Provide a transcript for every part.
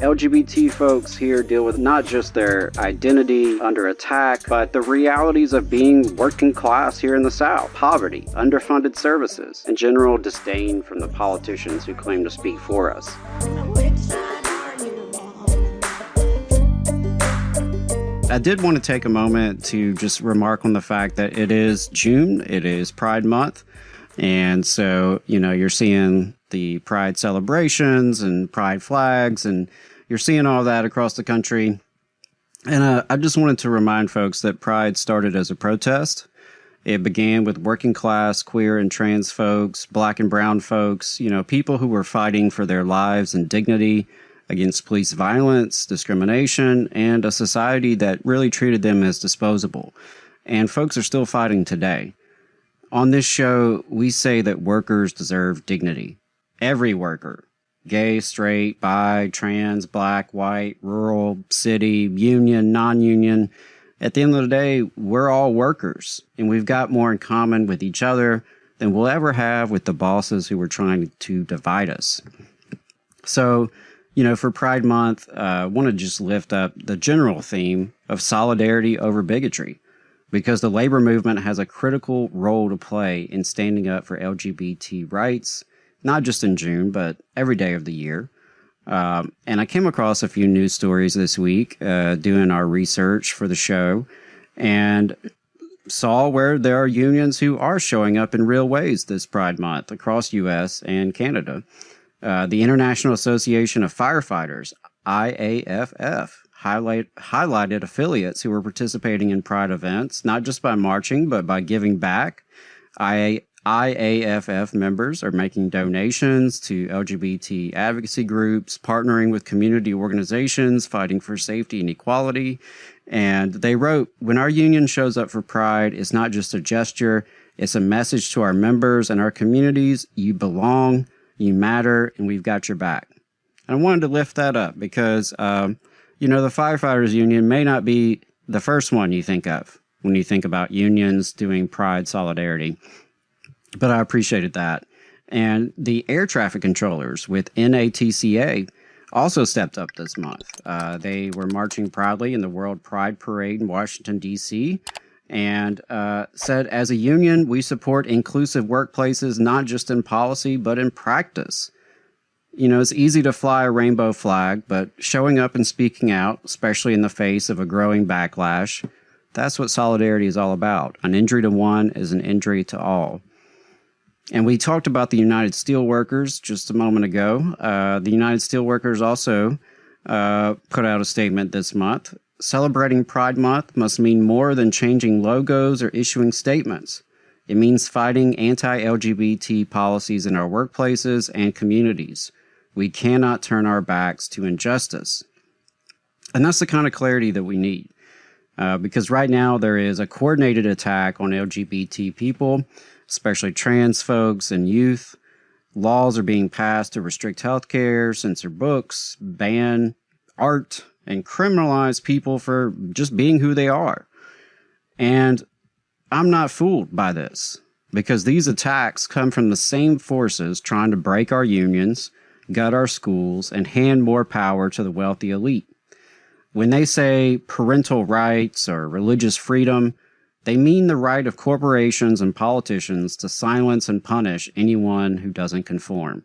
LGBT folks here deal with not just their identity under attack, but the realities of being working class here in the South. Poverty, underfunded services, and general disdain from the politicians who claim to speak for us. I did want to take a moment to just remark on the fact that it is June, it is Pride Month, and so, you're seeing the Pride celebrations and Pride flags, and you're seeing all that across the country. And I just wanted to remind folks that Pride started as a protest. It began with working class, queer and trans folks, black and brown folks, people who were fighting for their lives and dignity against police violence, discrimination, and a society that really treated them as disposable. And folks are still fighting today. On this show, we say that workers deserve dignity. Every worker, gay, straight, bi, trans, black, white, rural, city, union, non-union. At the end of the day, we're all workers, and we've got more in common with each other than we'll ever have with the bosses who are trying to divide us. So, for Pride Month, I want to just lift up the general theme of solidarity over bigotry, because the labor movement has a critical role to play in standing up for LGBT rights, not just in June, but every day of the year. And I came across a few news stories this week doing our research for the show, and saw where there are unions who are showing up in real ways this Pride Month across U.S. and Canada. The International Association of Firefighters, IAFF, highlighted affiliates who were participating in Pride events, not just by marching, but by giving back. IAFF members are making donations to LGBT advocacy groups, partnering with community organizations, fighting for safety and equality. And they wrote, "When our union shows up for Pride, it's not just a gesture, it's a message to our members and our communities. You belong, you matter, and we've got your back." And I wanted to lift that up because, the Firefighters Union may not be the first one you think of when you think about unions doing Pride solidarity, but I appreciated that. And the air traffic controllers with NATCA also stepped up this month. They were marching proudly in the World Pride Parade in Washington, D.C., and said, "As a union, we support inclusive workplaces, not just in policy, but in practice." It's easy to fly a rainbow flag, but showing up and speaking out, especially in the face of a growing backlash, that's what solidarity is all about. An injury to one is an injury to all. And we talked about the United Steelworkers just a moment ago. The United Steelworkers also put out a statement this month. "Celebrating Pride Month must mean more than changing logos or issuing statements. It means fighting anti-LGBT policies in our workplaces and communities. We cannot turn our backs to injustice." And that's the kind of clarity that we need. Because right now there is a coordinated attack on LGBT people, especially trans folks and youth. Laws are being passed to restrict healthcare, censor books, ban art, and criminalize people for just being who they are. And I'm not fooled by this, because these attacks come from the same forces trying to break our unions, gut our schools, and hand more power to the wealthy elite. When they say parental rights or religious freedom, they mean the right of corporations and politicians to silence and punish anyone who doesn't conform.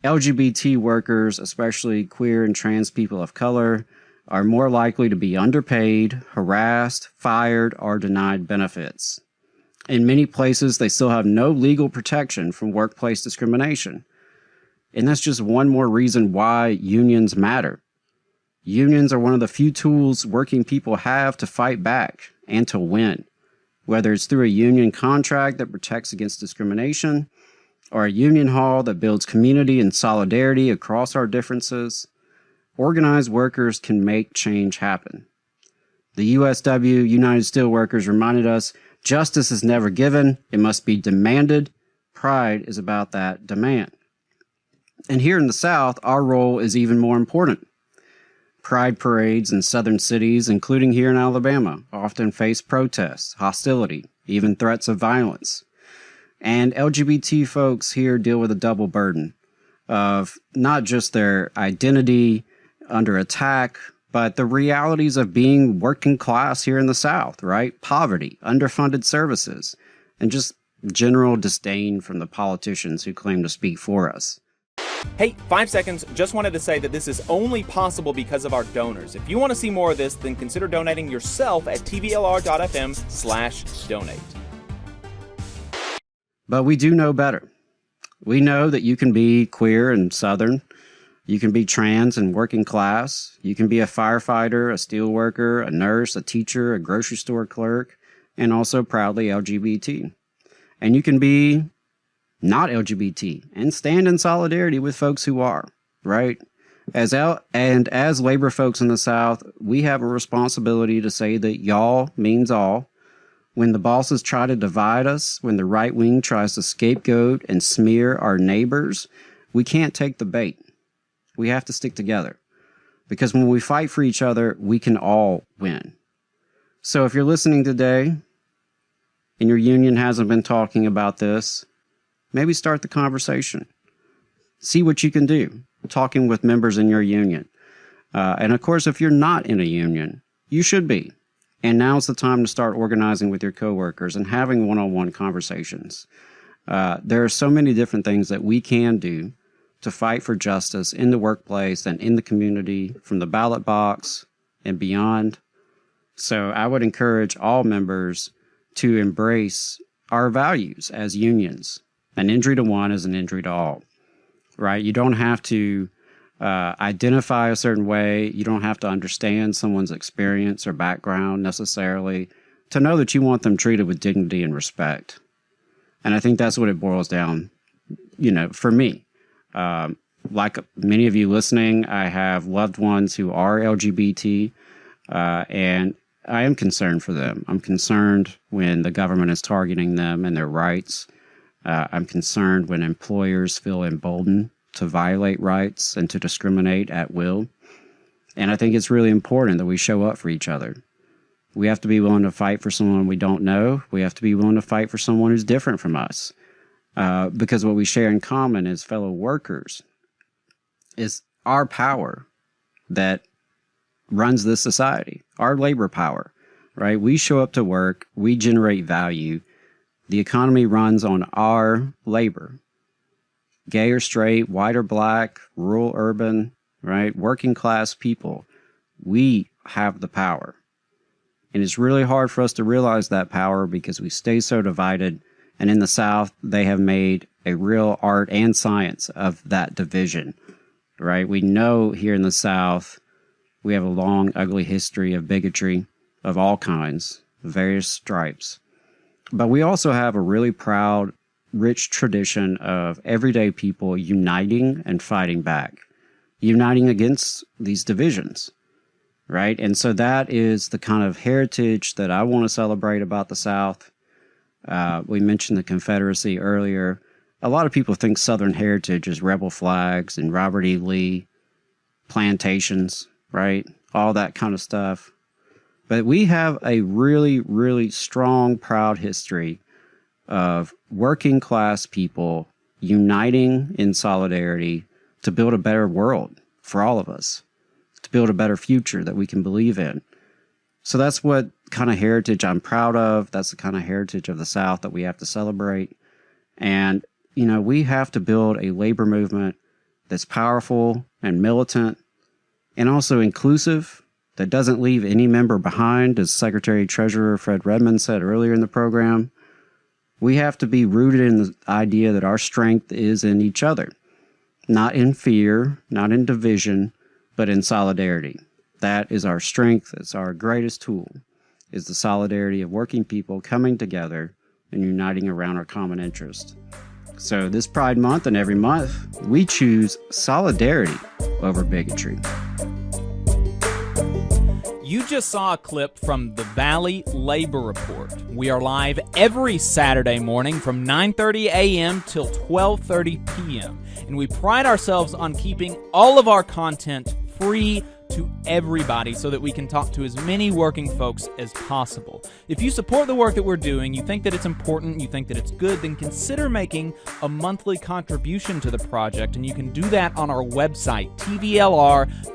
LGBT workers, especially queer and trans people of color, are more likely to be underpaid, harassed, fired, or denied benefits. In many places, they still have no legal protection from workplace discrimination. And that's just one more reason why unions matter. Unions are one of the few tools working people have to fight back and to win, whether it's through a union contract that protects against discrimination, or a union hall that builds community and solidarity across our differences. Organized workers can make change happen. The USW, United Steelworkers, reminded us, justice is never given, it must be demanded. Pride is about that demand. And here in the South, our role is even more important. Pride parades in southern cities, including here in Alabama, often face protests, hostility, even threats of violence. And LGBT folks here deal with a double burden. of not just their identity under attack, but the realities of being working class here in the South, right? Poverty, underfunded services, and just general disdain from the politicians who claim to speak for us. Hey, 5 seconds. Just wanted to say that this is only possible because of our donors. If you want to see more of this, then consider donating yourself at tvlr.fm/donate. But we do know better. We know that you can be queer and Southern. You can be trans and working class. You can be a firefighter, a steel worker, a nurse, a teacher, a grocery store clerk, and also proudly LGBT. And you can be not LGBT and stand in solidarity with folks who are, right? As labor folks in the South, we have a responsibility to say that y'all means all. When the bosses try to divide us, when the right wing tries to scapegoat and smear our neighbors, we can't take the bait. We have to stick together, because when we fight for each other, we can all win. So if you're listening today and your union hasn't been talking about this, maybe start the conversation. See what you can do, talking with members in your union. And of course, if you're not in a union, you should be. And now's the time to start organizing with your coworkers and having one-on-one conversations. There are so many different things that we can do to fight for justice in the workplace and in the community, from the ballot box and beyond. So I would encourage all members to embrace our values as unions. An injury to one is an injury to all, right? You don't have to identify a certain way. You don't have to understand someone's experience or background necessarily to know that you want them treated with dignity and respect. And I think that's what it boils down, for me. Like many of you listening, I have loved ones who are LGBT, and I am concerned for them. I'm concerned when the government is targeting them and their rights. I'm concerned when employers feel emboldened to violate rights and to discriminate at will. And I think it's really important that we show up for each other. We have to be willing to fight for someone we don't know. We have to be willing to fight for someone who's different from us. Because what we share in common as fellow workers is our power that runs this society, our labor power, right? We show up to work, we generate value. The economy runs on our labor. Gay or straight, white or black, rural, urban, right? Working class people, we have the power. And it's really hard for us to realize that power because we stay so divided. And in the South, they have made a real art and science of that division, right? We know here in the South, we have a long, ugly history of bigotry of all kinds, various stripes. But we also have a really proud, rich tradition of everyday people uniting and fighting back, uniting against these divisions, right? And so that is the kind of heritage that I want to celebrate about the South. We mentioned the Confederacy earlier. A lot of people think Southern heritage is rebel flags and Robert E. Lee, plantations, right? All that kind of stuff. But we have a really, really strong, proud history of working class people uniting in solidarity to build a better world for all of us, to build a better future that we can believe in. So that's what kind of heritage I'm proud of. That's the kind of heritage of the South that we have to celebrate. And, we have to build a labor movement that's powerful and militant and also inclusive, that doesn't leave any member behind, as Secretary Treasurer Fred Redmond said earlier in the program. We have to be rooted in the idea that our strength is in each other, not in fear, not in division, but in solidarity. That is our strength. It's our greatest tool, is the solidarity of working people coming together and uniting around our common interest. So this Pride Month and every month, we choose solidarity over bigotry. You just saw a clip from the Valley Labor Report. We are live every Saturday morning from 9:30 a.m. till 12:30 p.m. And we pride ourselves on keeping all of our content free to everybody so that we can talk to as many working folks as possible. If you support the work that we're doing, you think that it's important, you think that it's good, then consider making a monthly contribution to the project, and you can do that on our website, tvlr.fm.